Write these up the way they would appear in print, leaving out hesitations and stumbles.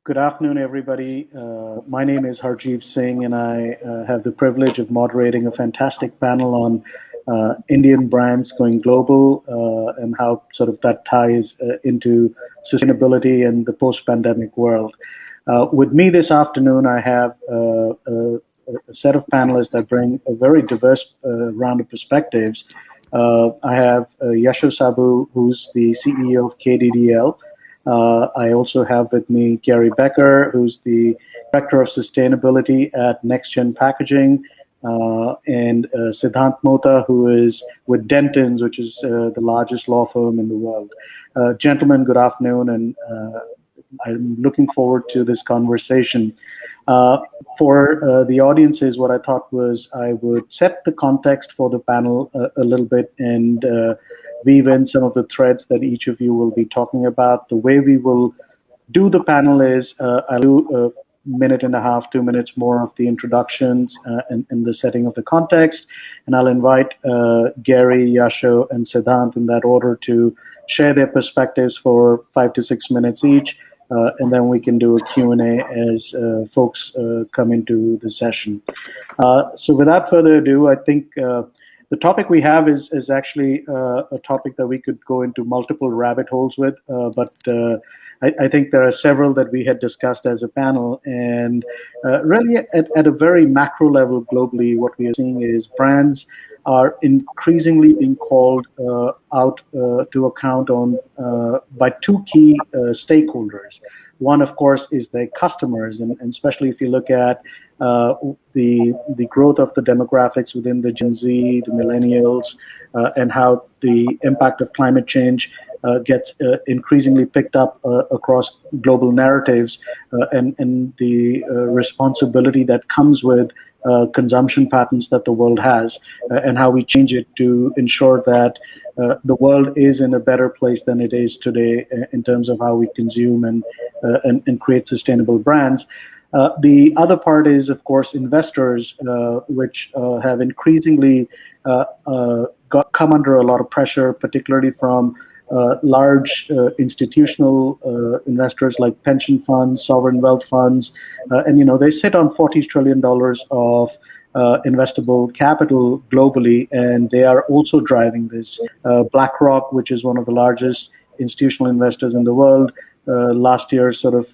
Good afternoon, everybody. My name is Harjiv Singh, and I have the privilege of moderating a fantastic panel on Indian brands going global and how sort of that ties into sustainability and the post-pandemic world. With me this afternoon, I have a set of panelists that bring a very diverse round of perspectives. I have Yasho Saboo, who's the CEO of KDDL. I also have with me Gary Becker, who's the Director of Sustainability at NextGen Packaging, and Siddhaant Mohta, who is with Dentons, which is the largest law firm in the world. Gentlemen, good afternoon, and I'm looking forward to this conversation. For the audiences, what I thought was I would set the context for the panel a little bit and weave in some of the threads that each of you will be talking about. The way we will do the panel is I'll do a minute and a half, 2 minutes more of the introductions and the setting of the context, and I'll invite Gary, Yasho, and Siddhant in that order to share their perspectives for 5 to 6 minutes each. And then we can do a Q&A as folks come into the session. So without further ado, I think the topic we have is actually a topic that we could go into multiple rabbit holes with, but I think there are several that we had discussed as a panel. And really at a very macro level globally, what we are seeing is brands are increasingly being called out to account on by two key stakeholders. One, of course, is their customers, and especially if you look at the growth of the demographics within the Gen Z, the millennials, and how the impact of climate change gets increasingly picked up across global narratives, and the responsibility that comes with consumption patterns that the world has, and how we change it to ensure that the world is in a better place than it is today in terms of how we consume and create sustainable brands. The other part is, of course, investors, which have increasingly come under a lot of pressure, particularly from large institutional investors like pension funds, sovereign wealth funds, and they sit on $40 trillion of investable capital globally, and they are also driving this. BlackRock, which is one of the largest institutional investors in the world, last year, sort of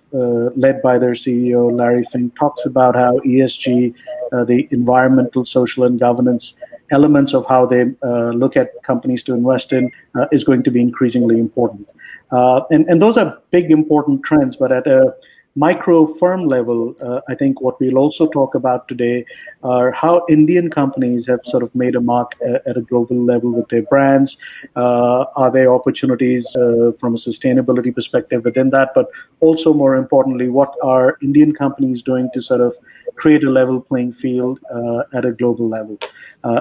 led by their CEO, Larry Fink, talks about how ESG, the environmental, social, and governance elements of how they look at companies to invest in, is going to be increasingly important. And those are big, important trends, but at a micro firm level, I think what we'll also talk about today are how Indian companies have sort of made a mark at a global level with their brands. Are there opportunities from a sustainability perspective within that? But also, more importantly, what are Indian companies doing to sort of create a level playing field at a global level?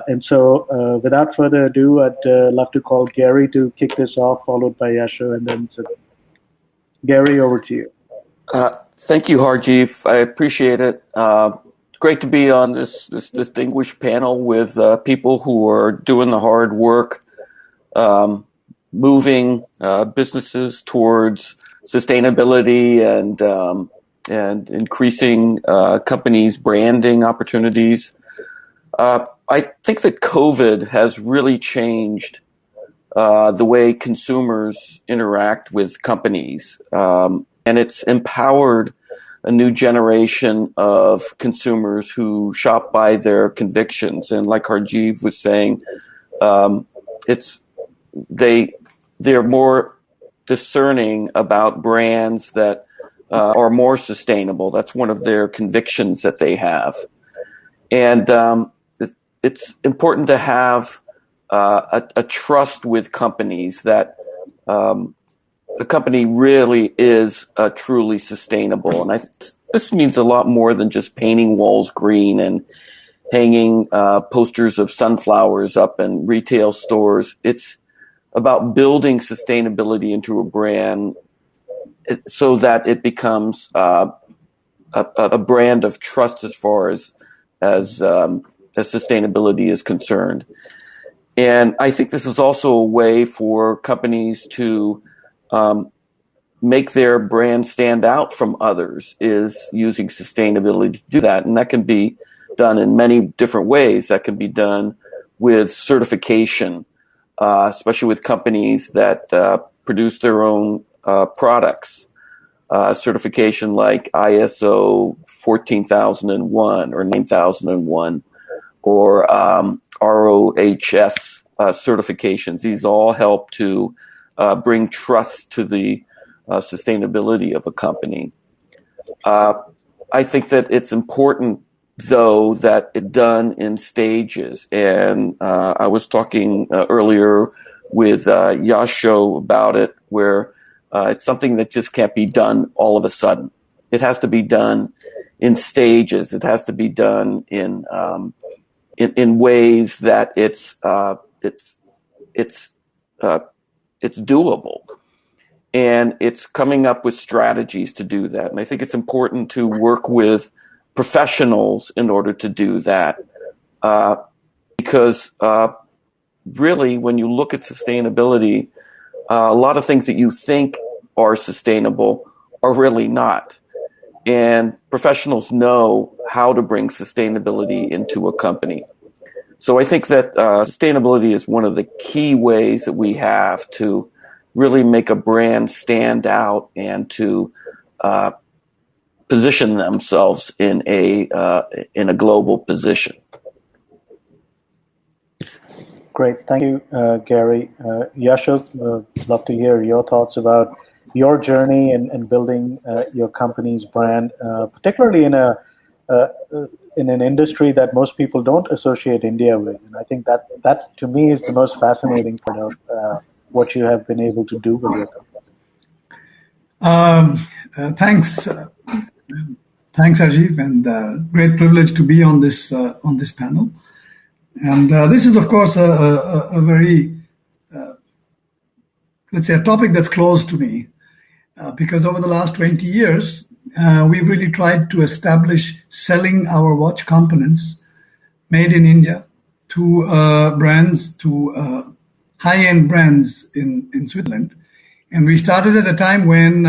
And so, without further ado, I'd love to call Gary to kick this off, followed by Yasho, and then Siddhant. Gary, over to you. Thank you, Harjiv. I appreciate it. It's great to be on this distinguished panel with people who are doing the hard work, moving businesses towards sustainability and increasing companies' branding opportunities. I think that COVID has really changed the way consumers interact with companies. And it's empowered a new generation of consumers who shop by their convictions. And like Harjiv was saying, they're more discerning about brands that are more sustainable. That's one of their convictions that they have. And it's important to have a trust with companies that the company really is truly sustainable. And this means a lot more than just painting walls green and hanging posters of sunflowers up in retail stores. It's about building sustainability into a brand so that it becomes a brand of trust as far as sustainability is concerned. And I think this is also a way for companies to make their brand stand out from others is using sustainability to do that. And that can be done in many different ways. That can be done with certification, especially with companies that produce their own products. Certification like ISO 14001 or 9001 or ROHS certifications. These all help to bring trust to the sustainability of a company. I think that it's important, though, that it's done in stages. And I was talking earlier with Yasho about it, where it's something that just can't be done all of a sudden. It has to be done in stages. It has to be done in ways that it's doable. And it's coming up with strategies to do that. And I think it's important to work with professionals in order to do that. Because really, when you look at sustainability, a lot of things that you think are sustainable are really not. And professionals know how to bring sustainability into a company. So I think that sustainability is one of the key ways that we have to really make a brand stand out and to position themselves in a global position. Great, thank you, Gary. Yasho, love to hear your thoughts about your journey in building your company's brand, particularly in an industry that most people don't associate India with. And I think that to me is the most fascinating part of what you have been able to do with your company. Thanks, Harjiv, and great privilege to be on this panel. And this is, of course, a very, let's say, a topic that's close to me, because over the last 20 years, we've really tried to establish selling our watch components made in India to brands, to high-end brands in Switzerland. And we started at a time when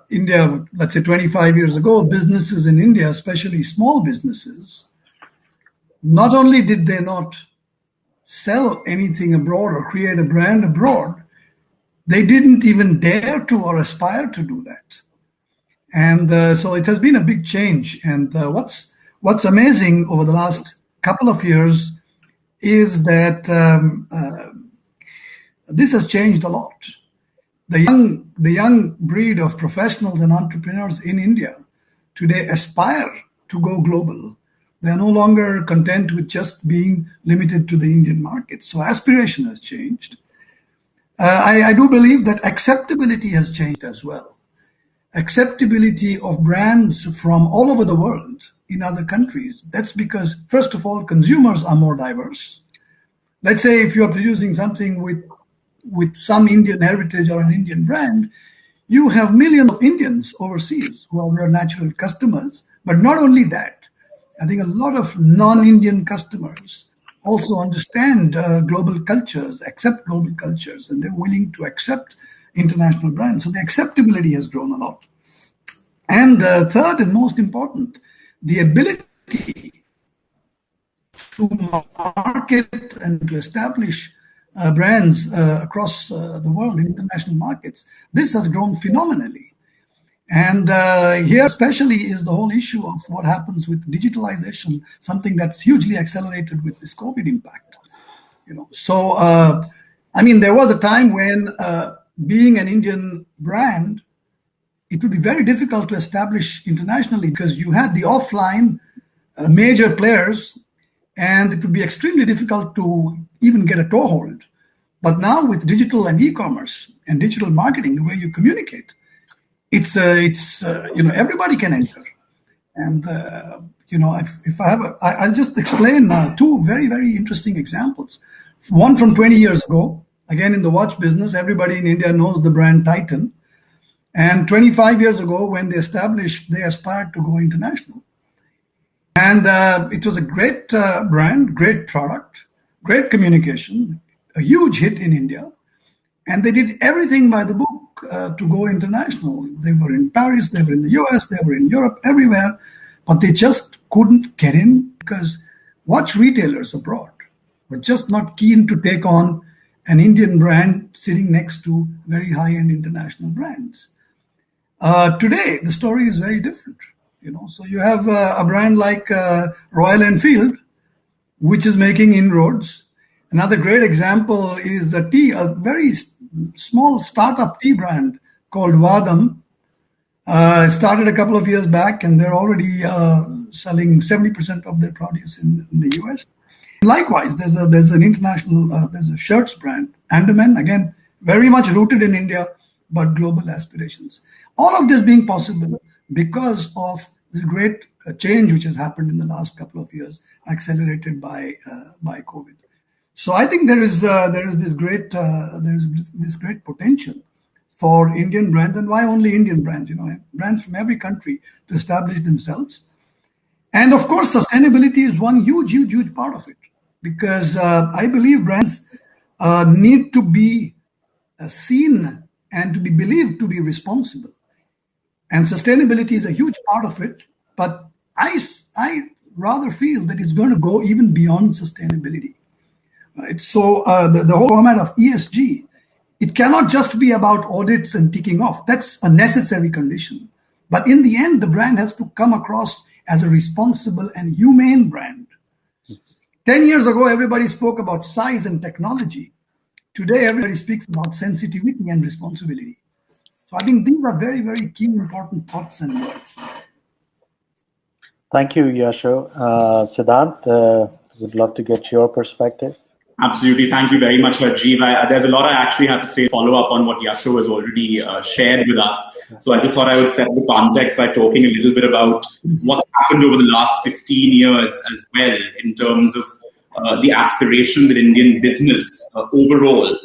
India, let's say 25 years ago, businesses in India, especially small businesses, not only did they not sell anything abroad or create a brand abroad, they didn't even dare to or aspire to do that. And so it has been a big change. And what's amazing over the last couple of years is that this has changed a lot. The young breed of professionals and entrepreneurs in India today aspire to go global. They're no longer content with just being limited to the Indian market. So aspiration has changed. I do believe that acceptability has changed as well. Acceptability of brands from all over the world in other countries. That's because, first of all, consumers are more diverse. Let's say if you're producing something with some Indian heritage or an Indian brand, you have millions of Indians overseas who are your natural customers. But not only that, I think a lot of non-Indian customers also understand global cultures, accept global cultures, and they're willing to accept international brands. So the acceptability has grown a lot. And third and most important, the ability to market and to establish brands across the world in international markets. This has grown phenomenally. And here especially is the whole issue of what happens with digitalization, something that's hugely accelerated with this COVID impact. So I mean, there was a time when being an Indian brand, it would be very difficult to establish internationally because you had the offline major players, and it would be extremely difficult to even get a toehold. But now with digital and e-commerce and digital marketing, the way you communicate, it's everybody can enter. And if I have I'll just explain two very, very interesting examples. One from 20 years ago, again in the watch business, everybody in India knows the brand Titan. And 25 years ago, when they established, they aspired to go international. And it was a great brand, great product, great communication, a huge hit in India. And they did everything by the book to go international. They were in Paris, they were in the US, they were in Europe, everywhere, but they just couldn't get in because watch retailers abroad were just not keen to take on an Indian brand sitting next to very high-end international brands. Today, the story is very different. So you have a brand like Royal Enfield, which is making inroads. Another great example is the tea, a very small startup tea brand called Vadam. Started a couple of years back, and they're already selling 70% of their produce in the US. Likewise, there's an international, there's a shirts brand, Andaman, again, very much rooted in India, but global aspirations. All of this being possible because of this great change which has happened in the last couple of years, accelerated by COVID. So I think there is this great potential for Indian brands, and why only Indian brands? Brands from every country to establish themselves. And of course, sustainability is one huge part of it, because I believe brands need to be seen and to be believed to be responsible. And sustainability is a huge part of it, but I rather feel that it's going to go even beyond sustainability. Right? So the whole format of ESG, it cannot just be about audits and ticking off. That's a necessary condition. But in the end, the brand has to come across as a responsible and humane brand. 10 years ago, everybody spoke about size and technology. Today, everybody speaks about sensitivity and responsibility. So I think these are very, very key, important thoughts and words. Thank you, Yasho. Siddhant, would love to get your perspective. Absolutely. Thank you very much, Harjiv. There's a lot I actually have to say, follow up on what Yasho has already shared with us. So I just thought I would set the context by talking a little bit about what's happened over the last 15 years as well in terms of the aspiration that Indian business overall,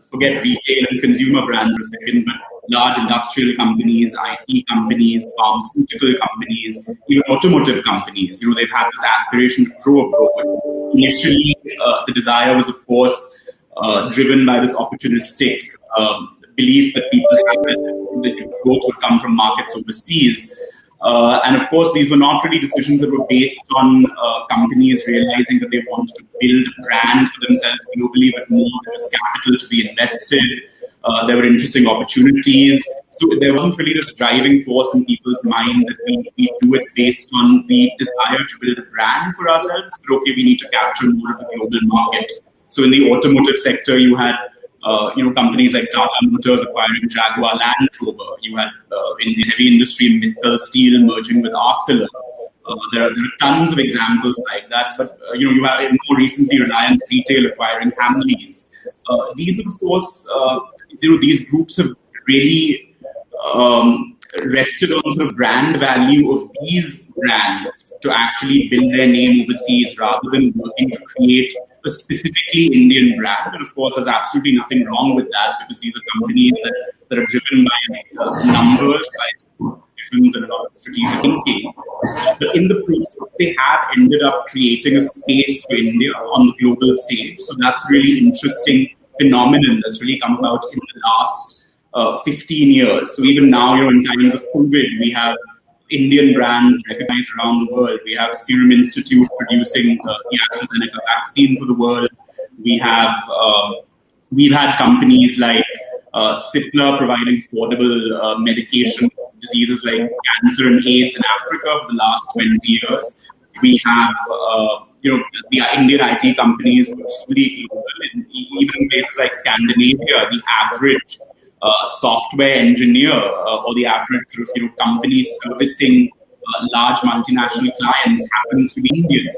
forget retail and consumer brands for a second, but large industrial companies, IT companies, pharmaceutical companies, even automotive companies, they've had this aspiration to grow abroad. Initially, the desire was, of course, driven by this opportunistic belief that people had that growth would come from markets overseas. And of course, these were not really decisions that were based on companies realizing that they wanted to build a brand for themselves globally, but more there was capital to be invested. There were interesting opportunities. So there wasn't really this driving force in people's mind that we do it based on the desire to build a brand for ourselves, but okay, we need to capture more of the global market. So in the automotive sector, you had companies like Tata Motors acquiring Jaguar Land Rover. You had in the heavy industry, Mittal Steel merging with Arcelor. There are tons of examples like that. But you have more recently Reliance Retail acquiring Hamleys. These, of course, these groups have really rested on the brand value of these brands to actually build their name overseas rather than working to create a specifically Indian brand. And of course, there's absolutely nothing wrong with that, because these are companies that are driven by numbers, by visions, and a lot of strategic thinking. But in the process, they have ended up creating a space for India on the global stage. So that's really interesting phenomenon that's really come about in the last 15 years. So even now, in times of COVID, we have Indian brands recognized around the world. We have Serum Institute producing the AstraZeneca vaccine for the world. We have we've had companies like Cipla providing affordable medication for diseases like cancer and AIDS in Africa for the last 20 years. We have the Indian IT companies who are truly global. Even in places like Scandinavia, the average software engineer or the average sort of company servicing large multinational clients happens to be Indian.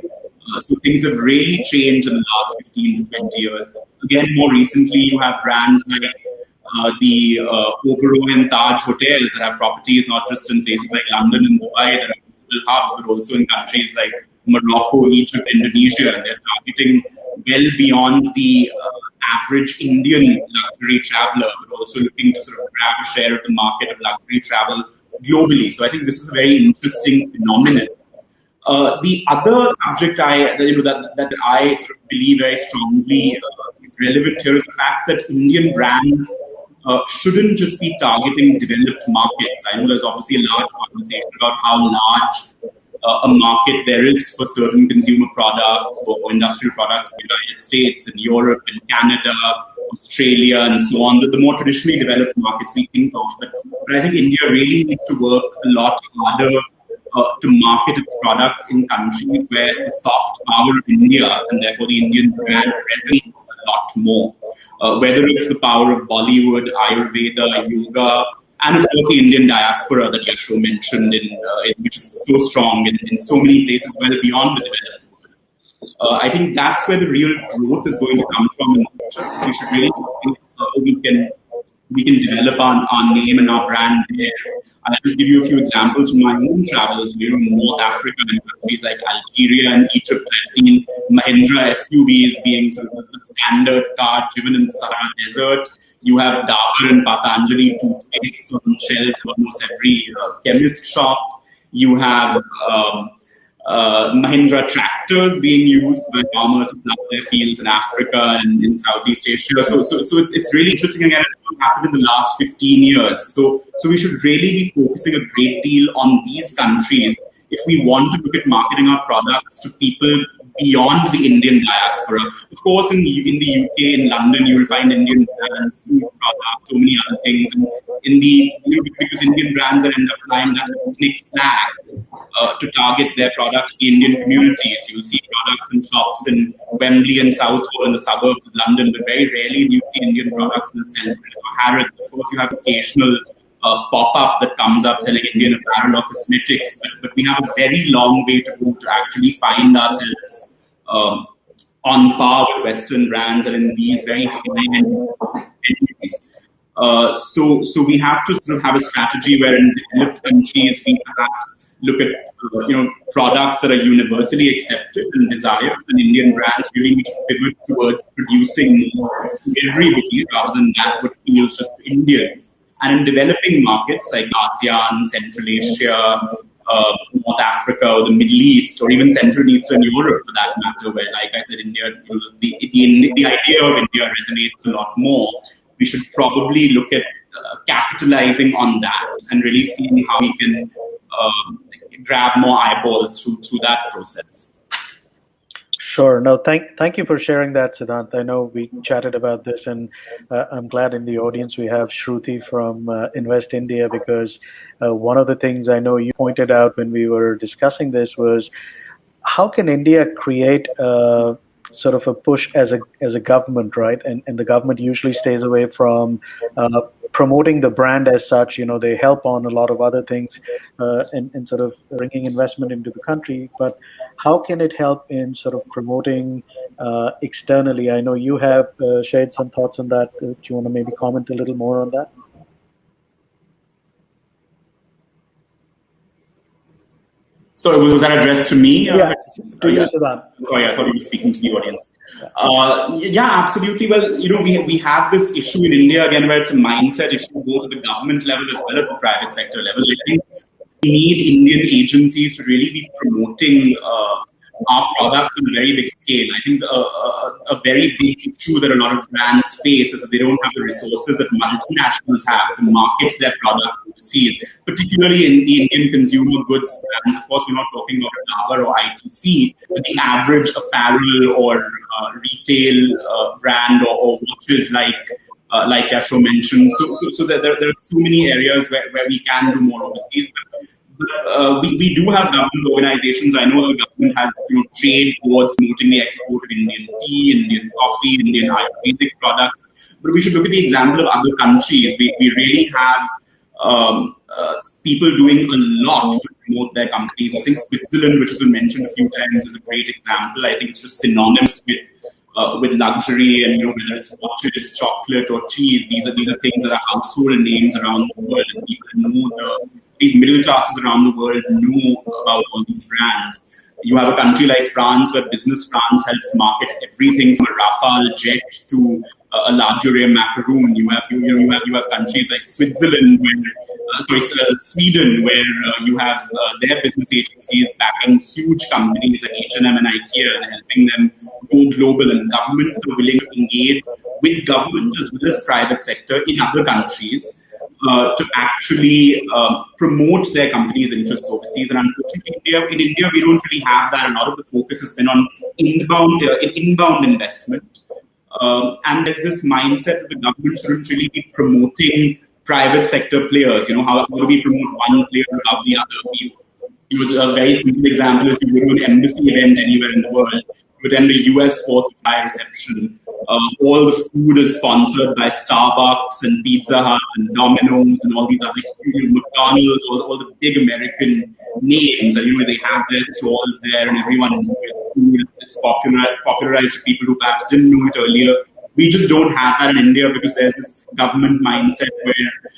So things have really changed in the last 15 to 20 years. Again, more recently, you have brands like the Oberoi and Taj hotels that have properties not just in places like London and Dubai that are global hubs, but also in countries like Morocco, Egypt, Indonesia. They're targeting well beyond the average Indian luxury traveler, but also looking to sort of grab a share of the market of luxury travel globally. So I think this is a very interesting phenomenon. The other subject that I sort of believe very strongly is relevant here is the fact that Indian brands shouldn't just be targeting developed markets. I know there's obviously a large conversation about how large a market there is for certain consumer products or industrial products in the United States, in Europe, in Canada, Australia, and so on, the more traditionally developed markets we think of. But I think India really needs to work a lot harder to market its products in countries where the soft power of India and therefore the Indian brand resonates a lot more. Whether it's the power of Bollywood, Ayurveda, yoga, and of course the Indian diaspora that Yasho mentioned, which is so strong in so many places well beyond the developed world. I think that's where the real growth is going to come from in the future. We should really think we can develop our name and our brand there. I'll just give you a few examples from my own travels. In North Africa and countries like Algeria and Egypt, I've seen Mahindra SUVs being sort of the standard car driven in the Sahara Desert. You have Dabur and Patanjali toothpaste on shelves of almost every chemist shop. You have Mahindra tractors being used by farmers to plough their fields in Africa and in Southeast Asia. So it's really interesting. Again, it's what happened in the last 15 years. So we should really be focusing a great deal on these countries if we want to look at marketing our products to people beyond the Indian diaspora. Of course, in the UK, in London, you will find Indian brands, food products, so many other things. And because Indian brands end up flying that ethnic flag to target their products to Indian communities. You will see products in shops in Wembley and Southall in the suburbs of London, but very rarely do you see Indian products in the Sainsbury's or Harrods. Of course, you have occasional pop-up that comes up selling Indian apparel or cosmetics, but we have a very long way to go to actually find ourselves on par with Western brands and in these very high-end industries. So we have to sort of have a strategy where in developed countries we perhaps look at products that are universally accepted and desired, and Indian brands really need to pivot towards producing more to everybody rather than that what feels just Indians. And in developing markets like ASEAN, Central Asia, North Africa, or the Middle East, or even Central and Eastern Europe for that matter, where, like I said, India, the idea of India resonates a lot more, we should probably look at capitalizing on that and really seeing how we can grab more eyeballs through that process. Sure. No, thank you for sharing that, Siddhaant. I know we chatted about this, and I'm glad in the audience we have Shruti from Invest India, because one of the things I know you pointed out when we were discussing this was how can India create sort of a push as a government, right? And the government usually stays away from promoting the brand as such. They help on a lot of other things and sort of bringing investment into the country. But how can it help in sort of promoting externally? I know you have shared some thoughts on that. Do you want to maybe comment a little more on that? So was that addressed to me? Yeah, to you, Siddhaant. Sorry, I thought you were speaking to the audience. Yeah, absolutely. Well, we have this issue in India, again, where it's a mindset issue both at the government level as well as the private sector level. I think we need Indian agencies to really be promoting our products on a very big scale. I think a very big issue that a lot of brands face is that they don't have the resources that multinationals have to market their products overseas, particularly in the Indian consumer goods brands. Of course, we're not talking about Dabur or ITC, but the average apparel or retail brand or watches like Yasho mentioned. So there are so many areas where we can do more overseas. But we do have government organizations. I know the government has trade towards promoting the export of Indian tea, Indian coffee, Indian Ayurvedic products. But we should look at the example of other countries. We really have people doing a lot to promote their companies. I think Switzerland, which has been mentioned a few times, is a great example. I think it's just synonymous with luxury, and whether it's watches, chocolate, or cheese, these are things that are household names around the world, and people know these middle classes around the world know about all these brands. You have a country like France where Business France helps market everything from a Rafale jet to a large area macaroon. You have countries like Switzerland, Sweden, where you have their business agencies backing huge companies like H&M and IKEA and helping them go global. And governments are willing to engage with government as well as private sector in other countries to actually promote their companies' interests overseas. And unfortunately, in India, we don't really have that. A lot of the focus has been on inbound investment. And there's this mindset that the government shouldn't really be promoting private sector players. How do we promote one player above the other? A very simple example is you go to an embassy event anywhere in the world, you attend a US 4th of July reception. All the food is sponsored by Starbucks and Pizza Hut and Domino's and all these other McDonald's, all the big American names. And they have their stalls there, and everyone knows it. It's popularized to people who perhaps didn't know it earlier. We just don't have that in India because there's this government mindset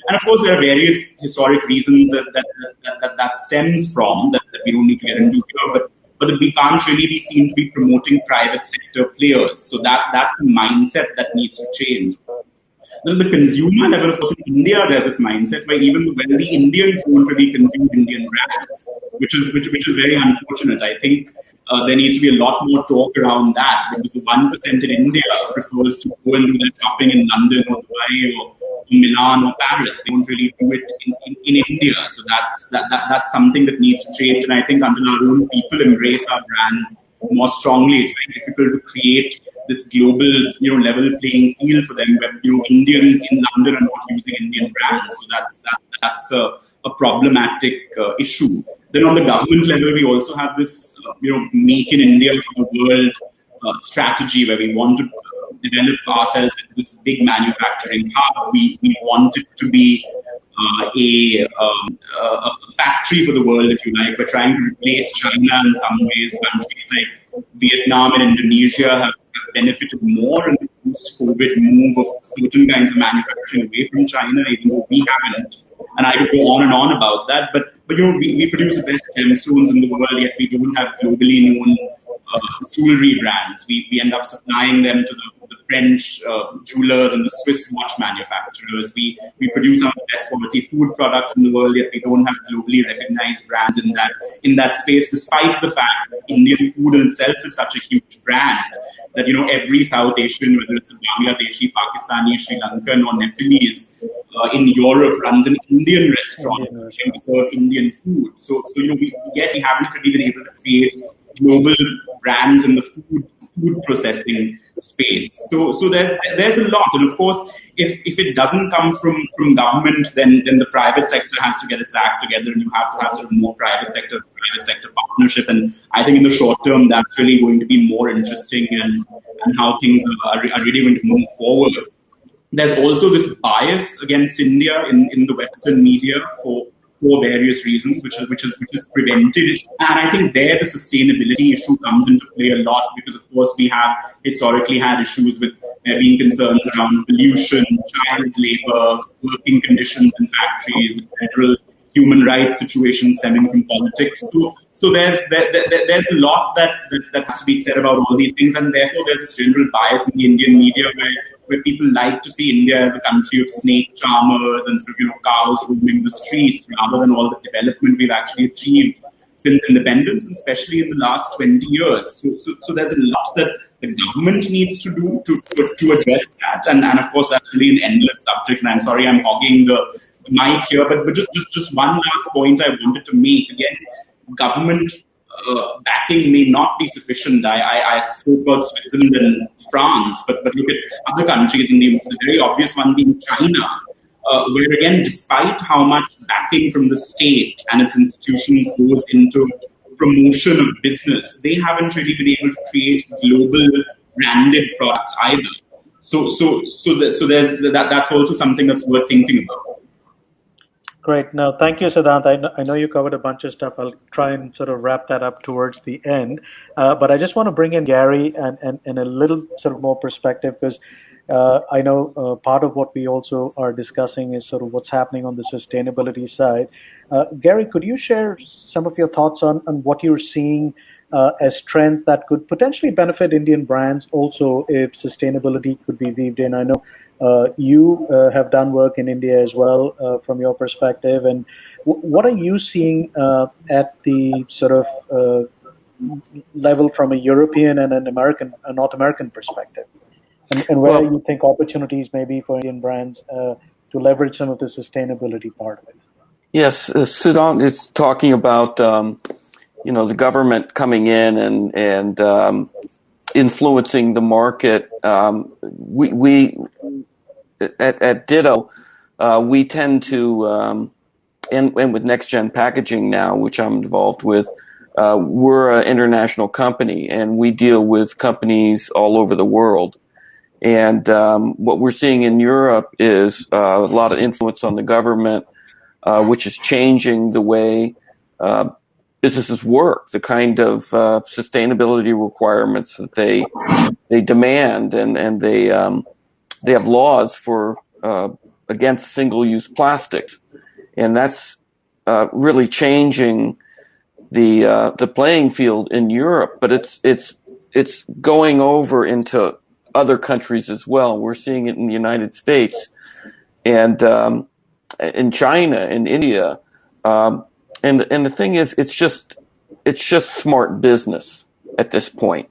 and of course there are various historic reasons that stems from that we don't need to get into here, but we can't really be seen to be promoting private sector players. So that's a mindset that needs to change. Then the consumer level, of course, in India, there's this mindset where even the wealthy Indians don't really consume Indian brands, which is very unfortunate. I think there needs to be a lot more talk around that, because the 1% in India prefers to go and do their shopping in London or Dubai or Milan or Paris. They don't really do it in India. So that's something that needs to change. And I think until our own people embrace our brands more strongly, it's very difficult to create this global, level playing field for them where, Indians in London are not using Indian brands. So that's a problematic issue. Then on the government level, we also have this, make in India for the world strategy where we want to develop ourselves into this big manufacturing hub. We want it to be a factory for the world, if you like. We're trying to replace China in some ways. Countries like Vietnam and Indonesia have benefited more in the post-COVID move of certain kinds of manufacturing away from China, even though we haven't. And I could go on and on about that. But we produce the best gemstones in the world, yet we don't have globally known jewelry brands. We end up supplying them to the French jewelers and the Swiss watch manufacturers. We produce some of the best quality food products in the world, yet we don't have globally recognized brands in that space, despite the fact that Indian food in itself is such a huge brand that every South Asian, whether it's a Bangladeshi, Pakistani, Sri Lankan or Nepalese in Europe, runs an Indian restaurant and we serve Indian food. So we haven't really been able to create global brands in the food processing space. So there's a lot, and of course, if it doesn't come from government, then the private sector has to get its act together, and you have to have sort of more private sector partnership. And I think in the short term, that's really going to be more interesting, and how things are really going to move forward. There's also this bias against India in the Western media for various reasons, which is prevented. And I think there the sustainability issue comes into play a lot, because of course we have historically had issues with there being concerns around pollution, child labor, working conditions in factories, general human rights situations stemming from politics. So there's a lot that has to be said about all these things, and therefore there's this general bias in the Indian media where people like to see India as a country of snake charmers and sort of, cows roaming the streets, rather than all the development we've actually achieved since independence, and especially in the last 20 years. So there's a lot that the government needs to do to address that, and of course that's really an endless subject. And I'm sorry I'm hogging the mic here, but just one last point I wanted to make. Again, government backing may not be sufficient. I spoke about Switzerland and France, but look at other countries, and the very obvious one being China, where again, despite how much backing from the state and its institutions goes into promotion of business, they haven't really been able to create global branded products either. So there's that's also something that's worth thinking about. Great. Now, thank you, Siddhaant. I know you covered a bunch of stuff. I'll try and sort of wrap that up towards the end. But I just want to bring in Gary and a little sort of more perspective, because I know part of what we also are discussing is sort of what's happening on the sustainability side. Gary, could you share some of your thoughts on what you're seeing as trends that could potentially benefit Indian brands also if sustainability could be weaved in? I know you have done work in India as well from your perspective. And what are you seeing at the sort of level from a European and a North American perspective? And where you think opportunities may be for Indian brands to leverage some of the sustainability part of it? Yes, Siddhaant is talking about the government coming in and influencing the market. We at Ditto we tend to and with next gen packaging now, which I'm involved with. We're an international company, and we deal with companies all over the world. And what we're seeing in Europe is a lot of influence on the government, which is changing the way businesses work, the kind of sustainability requirements that they demand, and they have laws for against single-use plastics, and that's really changing the playing field in Europe. But it's going over into other countries as well. We're seeing it in the United States and in China and India. And the thing is, it's just smart business at this point.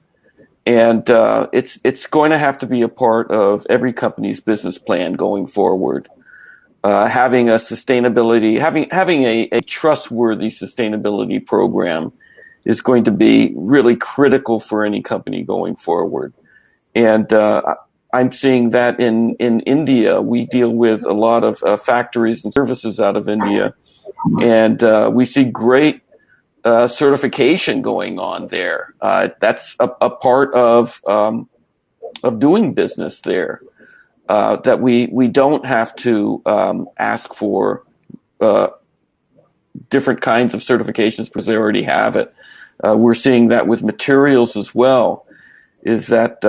And it's going to have to be a part of every company's business plan going forward. Having a sustainability, having a trustworthy sustainability program is going to be really critical for any company going forward. And I'm seeing that in India. We deal with a lot of factories and services out of India, and we see great certification going on there. That's a part of doing business there. That we don't have to ask for different kinds of certifications because they already have it. We're seeing that with materials as well. Is that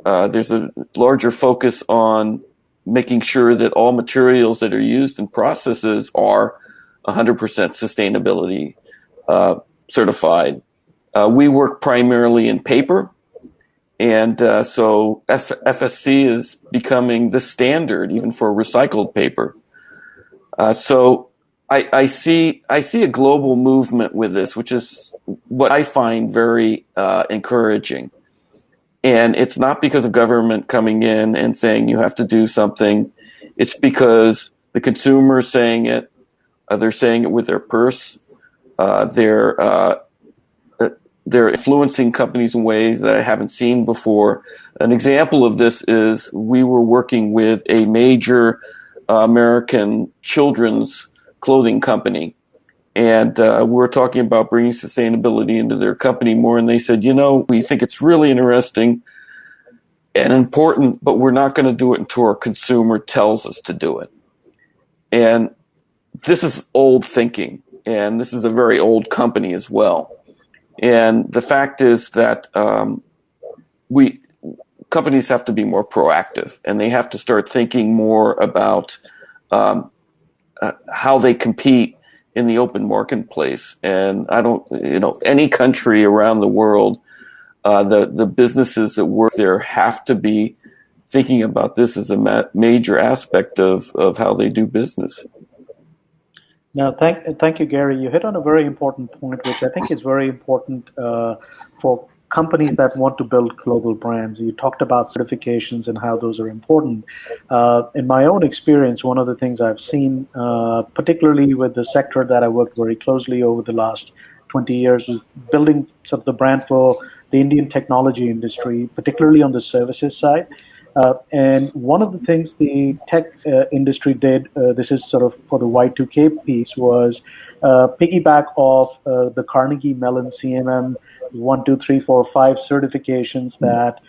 there's a larger focus on making sure that all materials that are used in processes are 100% sustainability certified. We work primarily in paper, and so FSC is becoming the standard even for recycled paper. So I see a global movement with this, which is what I find very encouraging. And it's not because of government coming in and saying you have to do something. It's because the consumer is saying it. They're saying it with their purse. They're influencing companies in ways that I haven't seen before. An example of this is we were working with a major American children's clothing company. And we're talking about bringing sustainability into their company more. And they said, we think it's really interesting and important, but we're not going to do it until our consumer tells us to do it. And this is old thinking. And this is a very old company as well. And the fact is that companies have to be more proactive, and they have to start thinking more about how they compete in the open marketplace. And I don't, any country around the world, the businesses that work there have to be thinking about this as a major aspect of how they do business. Now, thank you, Gary. You hit on a very important point, which I think is very important for companies that want to build global brands. You talked about certifications and how those are important. In my own experience, one of the things I've seen, particularly with the sector that I worked very closely over the last 20 years, was building sort of the brand for the Indian technology industry, particularly on the services side. And one of the things the tech industry did, this is sort of for the Y2K piece, was piggyback off the Carnegie Mellon CMM 1, 2, 3, 4, 5 certifications that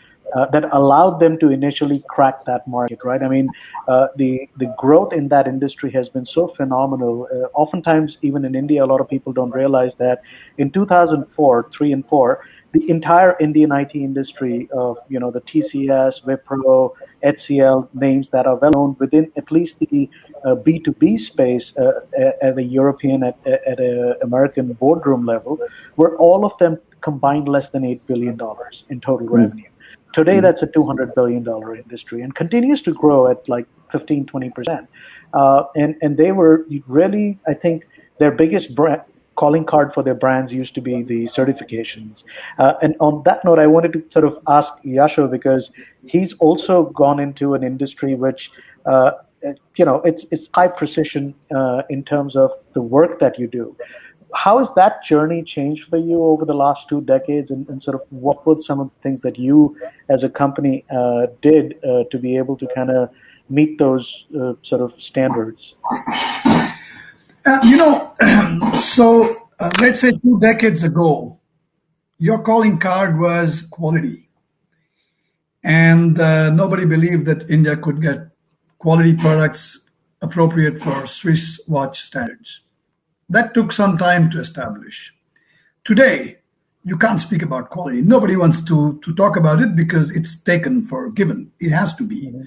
allowed them to initially crack that market, right? I mean, the growth in that industry has been so phenomenal. Oftentimes, even in India, a lot of people don't realize that in 2004, 3 and 4, the entire Indian IT industry of, the TCS, Wipro, HCL, names that are well known within at least the B2B space at a European, at an American boardroom level, were all of them combined less than $8 billion in total revenue. Today, that's a $200 billion industry and continues to grow at like 15, 20%. And they were really, I think, their biggest calling card for their brands used to be the certifications. And on that note, I wanted to sort of ask Yasho, because he's also gone into an industry which, it's high precision in terms of the work that you do. How has that journey changed for you over the last 2 decades, and sort of what were some of the things that you as a company did to be able to kind of meet those sort of standards? Let's say 2 decades ago, your calling card was quality. And nobody believed that India could get quality products appropriate for Swiss watch standards. That took some time to establish. Today, you can't speak about quality. Nobody wants to talk about it because it's taken for given. It has to be. Mm-hmm.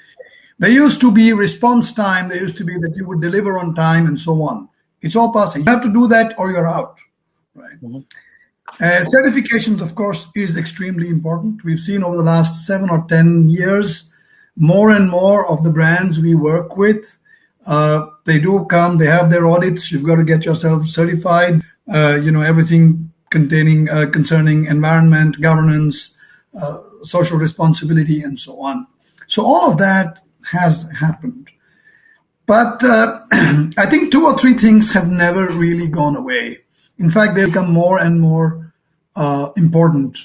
There used to be response time. There used to be that you would deliver on time and so on. It's all passing. You have to do that or you're out. Right. Mm-hmm. Certifications, of course, is extremely important. We've seen over the last 7 or 10 years, more and more of the brands we work with, they do come, they have their audits. You've got to get yourself certified, everything concerning environment, governance, social responsibility, and so on. So all of that has happened. But I think 2 or 3 things have never really gone away. In fact, they become more and more important.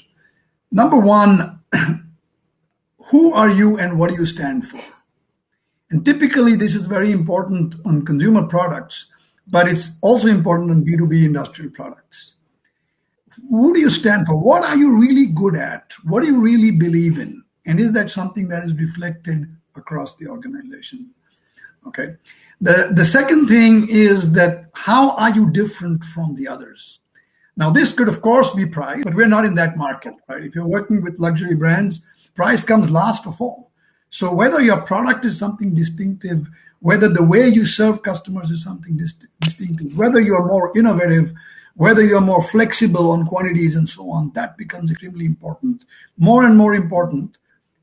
Number one, who are you and what do you stand for? And typically, this is very important on consumer products, but it's also important on B2B industrial products. Who do you stand for? What are you really good at? What do you really believe in? And is that something that is reflected across the organization? Okay. The second thing is that how are you different from the others? Now, this could, of course, be price, but we're not in that market, right? If you're working with luxury brands, price comes last of all. So whether your product is something distinctive, whether the way you serve customers is something distinctive, whether you're more innovative, whether you're more flexible on quantities and so on, that becomes extremely important, more and more important.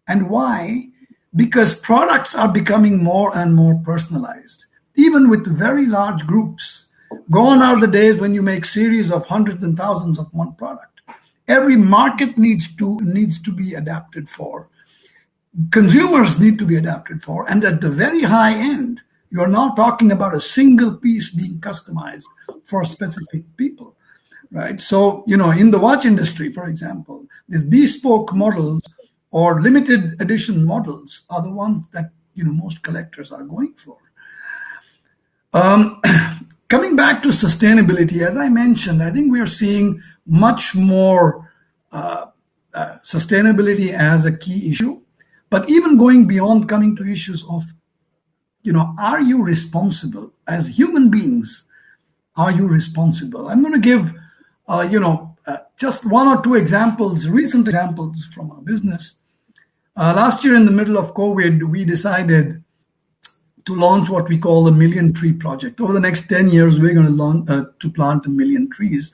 And why? Because products are becoming more and more personalized, even with very large groups. Gone are the days when you make series of hundreds and thousands of one product. Every market needs to be adapted for. Consumers need to be adapted for. And at the very high end, you're now talking about a single piece being customized for specific people, right? So, in the watch industry, for example, these bespoke models or limited edition models are the ones that, most collectors are going for. Coming back to sustainability, as I mentioned, I think we are seeing much more sustainability as a key issue. But even going beyond coming to issues of, are you responsible as human beings? Are you responsible? I'm going to give, just 1 or 2 examples, recent examples from our business. Last year in the middle of COVID, we decided to launch what we call the Million Tree Project. Over the next 10 years, we're going to plant 1 million trees.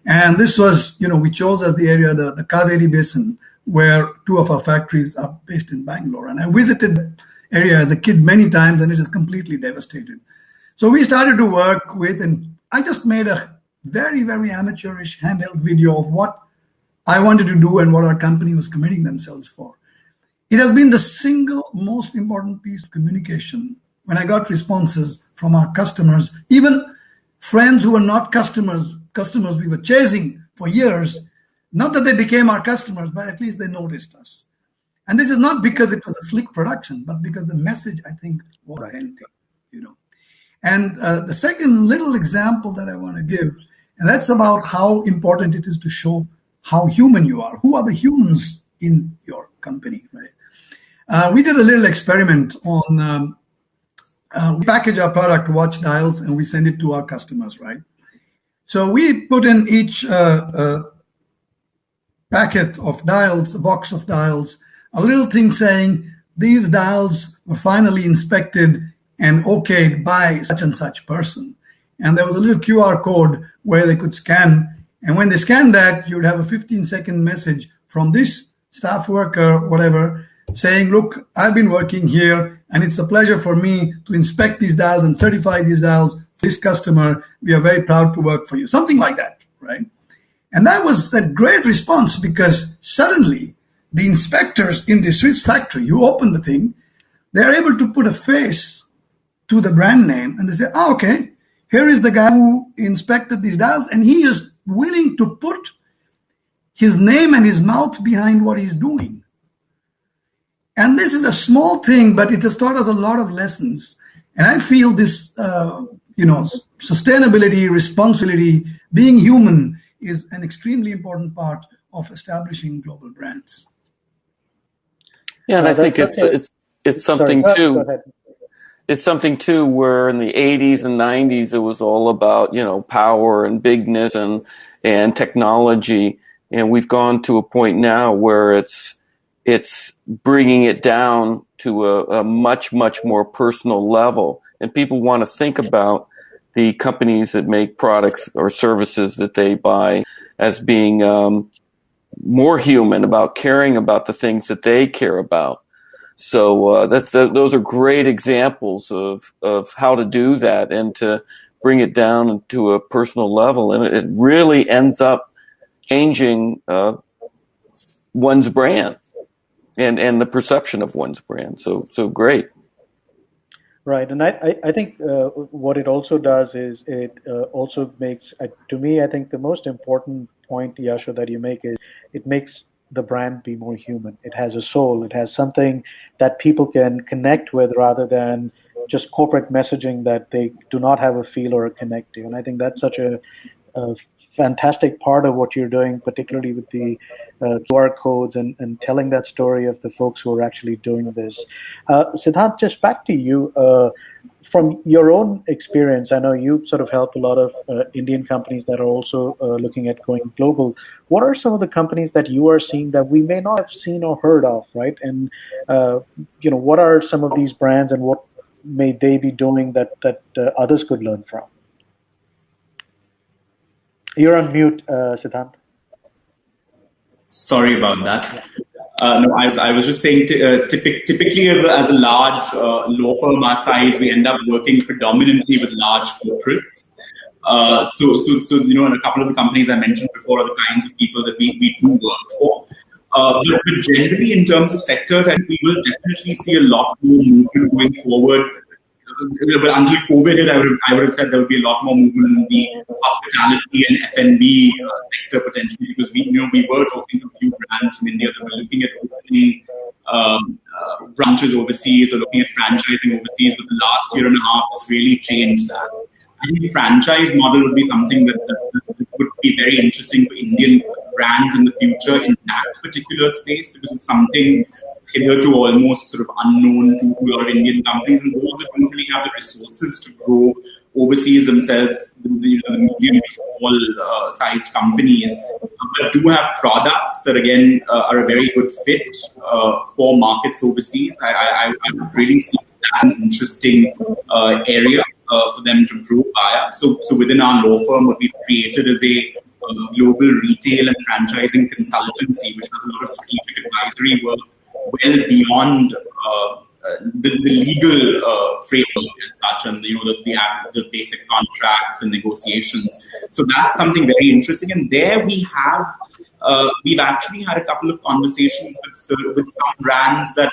And this was, we chose as the area, the Kaveri Basin, where 2 of our factories are based in Bangalore. And I visited the area as a kid many times, and it is completely devastated. So we started to work with, and I just made a very, very amateurish handheld video of what I wanted to do and what our company was committing themselves for. It has been the single most important piece of communication when I got responses from our customers, even friends who were not customers we were chasing for years. Not that they became our customers, but at least they noticed us. And this is not because it was a slick production, but because the message, I think, was authentic, And the second little example that I want to give, and that's about how important it is to show how human you are. Who are the humans in your company, right? We did a little experiment on, we package our product, watch dials, and we send it to our customers, right? So we put in each packet of dials, a box of dials, a little thing saying these dials were finally inspected and okayed by such and such person. And there was a little QR code where they could scan And when they scan that, you'd have a 15-second message from this staff worker, whatever, saying, look, I've been working here, and it's a pleasure for me to inspect these dials and certify these dials for this customer. We are very proud to work for you. Something like that, right? And that was a great response, because suddenly the inspectors in the Swiss factory, you open the thing, they're able to put a face to the brand name, and they say, oh, okay, here is the guy who inspected these dials, and he is willing to put his name and his mouth behind what he's doing. And this is a small thing, but it has taught us a lot of lessons. And I feel this, sustainability, responsibility, being human is an extremely important part of establishing global brands. Yeah, and I think it's something too. It's something too where in the 80s and 90s it was all about, power and bigness and technology, and we've gone to a point now where it's bringing it down to a much more personal level, and people want to think about the companies that make products or services that they buy as being more human, about caring about the things that they care about. So those are great examples of how to do that and to bring it down to a personal level, and it really ends up changing one's brand and the perception of one's brand. So great. Right, and I think what it also does is it also makes, to me, I think the most important point, Yasho, that you make is it makes the brand be more human. It has a soul. It has something that people can connect with rather than just corporate messaging that they do not have a feel or a connect to. And I think that's such a fantastic part of what you're doing, particularly with the QR codes and telling that story of the folks who are actually doing this. Siddhaant, just back to you. From your own experience, I know you sort of helped a lot of Indian companies that are also looking at going global. What are some of the companies that you are seeing that we may not have seen or heard of, right? And what are some of these brands, and what may they be doing that others could learn from? You're on mute, Siddhaant. Sorry about that. No, I was just saying, typically as a large law firm our size, we end up working predominantly with large corporates. So and a couple of the companies I mentioned before are the kinds of people that we do work for. But generally, in terms of sectors, I think we will definitely see a lot more movement going forward. But until COVID hit, I would have said there would be a lot more movement in the hospitality and F&B sector potentially, because we were talking to a few brands from India that were looking at opening branches overseas or looking at franchising overseas, but the last year and a half has really changed that. I think the franchise model would be something that would be very interesting for Indian brands in the future in that particular space, because it's something hitherto almost sort of unknown to a lot of Indian companies, and those that don't really have the resources to grow overseas themselves, the medium to small sized companies, but do have products that again are a very good fit for markets overseas. I would really see that an interesting area for them to grow via. So within our law firm, what we've created is a global retail and franchising consultancy, which does a lot of strategic advisory work well beyond the legal framework as such, and the basic contracts and negotiations. So that's something very interesting. And there we've actually had a couple of conversations with some brands that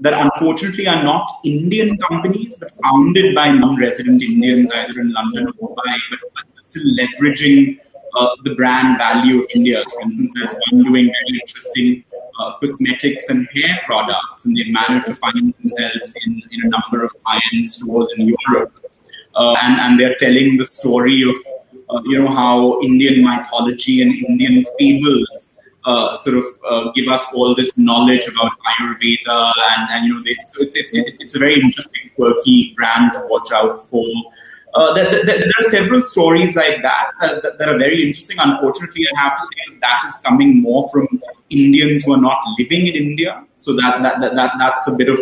unfortunately are not Indian companies, but founded by non-resident Indians either in London or Dubai, but still leveraging the brand value of India. For instance, there's one doing very interesting cosmetics and hair products, and they've managed to find themselves in a number of high-end stores in Europe. And they're telling the story of how Indian mythology and Indian fables give us all this knowledge about Ayurveda, and it's a very interesting, quirky brand to watch out for. There are several stories like that are very interesting. Unfortunately, I have to say that is coming more from Indians who are not living in India. So that's a bit of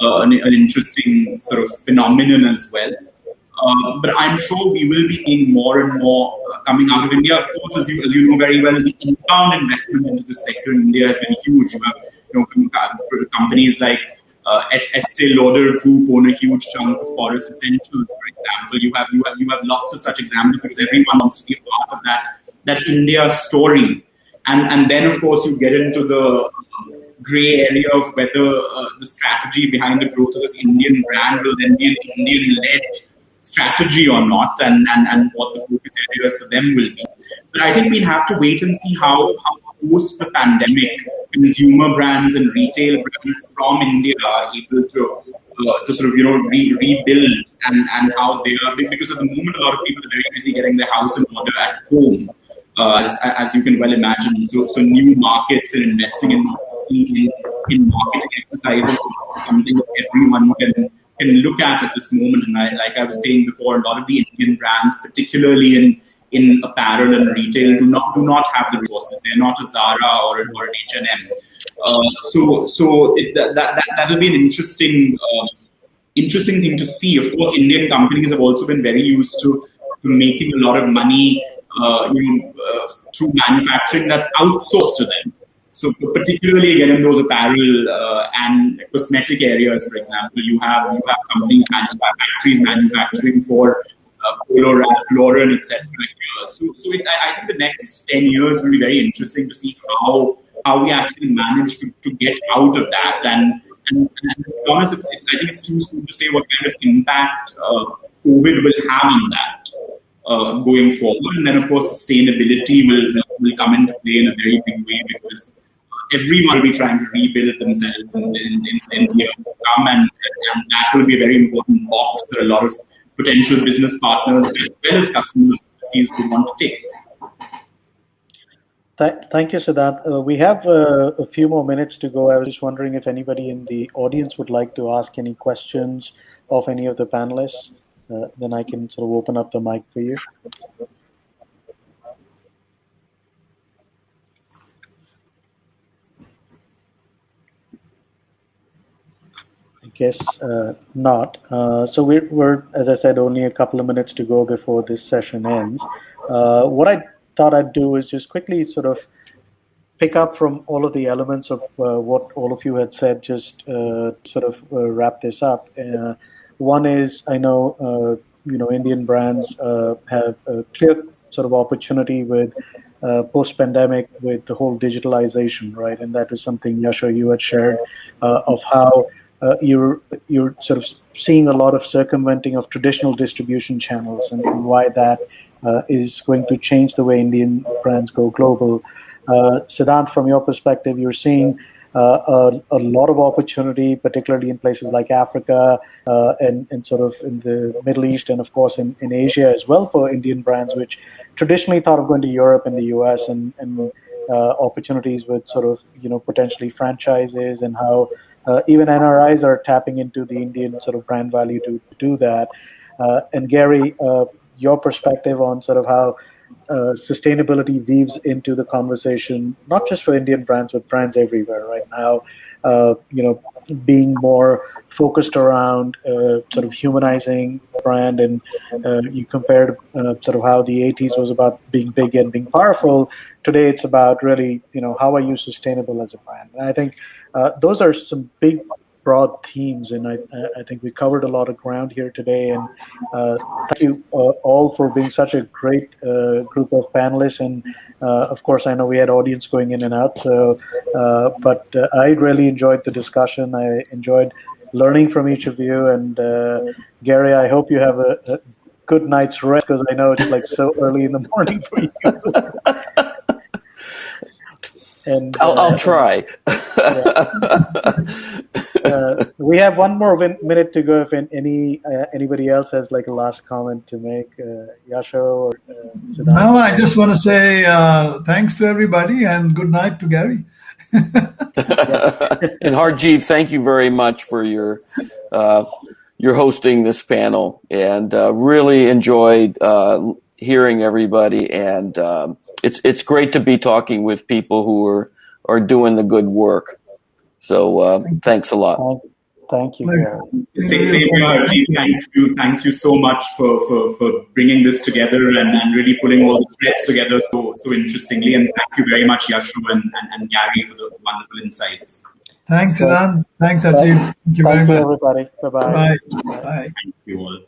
an interesting sort of phenomenon as well. But I'm sure we will be seeing more and more coming out of India. Of course, as you know very well, the inbound investment into the sector in India has been huge. You have companies like Estee Lauder Group own a huge chunk of Forest Essentials, for example. You have lots of such examples because everyone wants to be a part of that India story. And then, of course, you get into the gray area of whether the strategy behind the growth of this Indian brand will then be an Indian-led strategy or not, and what the focus areas for them will be. But I think we'll have to wait and see how post the pandemic, consumer brands and retail brands from India are able to sort of rebuild and how they are, because at the moment a lot of people are very busy getting their house in order at home, as you can well imagine. So new markets and investing in marketing exercises is something that everyone can look at this moment. And like I was saying before, a lot of the Indian brands, particularly in apparel and retail, do not have the resources. They're not a Zara or an H&M. That will be an interesting thing to see. Of course, Indian companies have also been very used to making a lot of money through manufacturing that's outsourced to them. So particularly again in those apparel and cosmetic areas, for example, you have companies, factories manufacturing for Polo, Ralph Lauren, etc. So I think the next 10 years will be very interesting to see how we actually manage to get out of that. And to be honest, I think it's too soon to say what kind of impact COVID will have on that going forward. And then, of course, sustainability will come into play in a very big way, because everyone will be trying to rebuild themselves in the year to come, and that will be a very important box for a lot of potential business partners as well as customers who want to take. Thank you, Siddhaant. We have a few more minutes to go. I was just wondering if anybody in the audience would like to ask any questions of any of the panelists. Then I can sort of open up the mic for you. I guess not. So we're, as I said, only a couple of minutes to go before this session ends. What I thought I'd do is just quickly sort of pick up from all of the elements of what all of you had said, just sort of wrap this up. One is, I know, Indian brands have a clear sort of opportunity with post-pandemic with the whole digitalization, right? And that is something, Yasho, you had shared of how you're sort of seeing a lot of circumventing of traditional distribution channels, and why that is going to change the way Indian brands go global. Siddhaant, from your perspective, you're seeing a lot of opportunity, particularly in places like Africa and sort of in the Middle East, and of course in Asia as well, for Indian brands, which traditionally thought of going to Europe and the US, and opportunities with sort of potentially franchises, and how even NRIs are tapping into the Indian sort of brand value to do that. And Gary, your perspective on sort of how sustainability weaves into the conversation, not just for Indian brands, but brands everywhere right now, being more focused around sort of humanizing brand. And you compared sort of how the 80s was about being big and being powerful. Today it's about really, how are you sustainable as a brand? And I think those are some big, broad themes, and I think we covered a lot of ground here today. And thank you all for being such a great group of panelists. And of course, I know we had audience going in and out. So, but I really enjoyed the discussion. I enjoyed learning from each of you. And Gary, I hope you have a good night's rest, because I know it's like so early in the morning for you. And I'll try. We have one more minute to go. If anybody else has like a last comment to make, Yasho or Siddhaant? No, I just want to say thanks to everybody and good night to Gary. And Harjiv, thank you very much for your hosting this panel, and really enjoyed hearing everybody. And it's great to be talking with people who are doing the good work. So thanks a lot. Thank you, Pleasure. Gary. Same here, Harjiv. Thank you so much for bringing this together and really pulling all the threads together so interestingly. And thank you very much, Yasho and Gary, for the wonderful insights. Thanks, Siddhaant. Thanks, Harjiv. Thank you very much. Everybody. Bye-bye. Bye. Bye. Thank you all.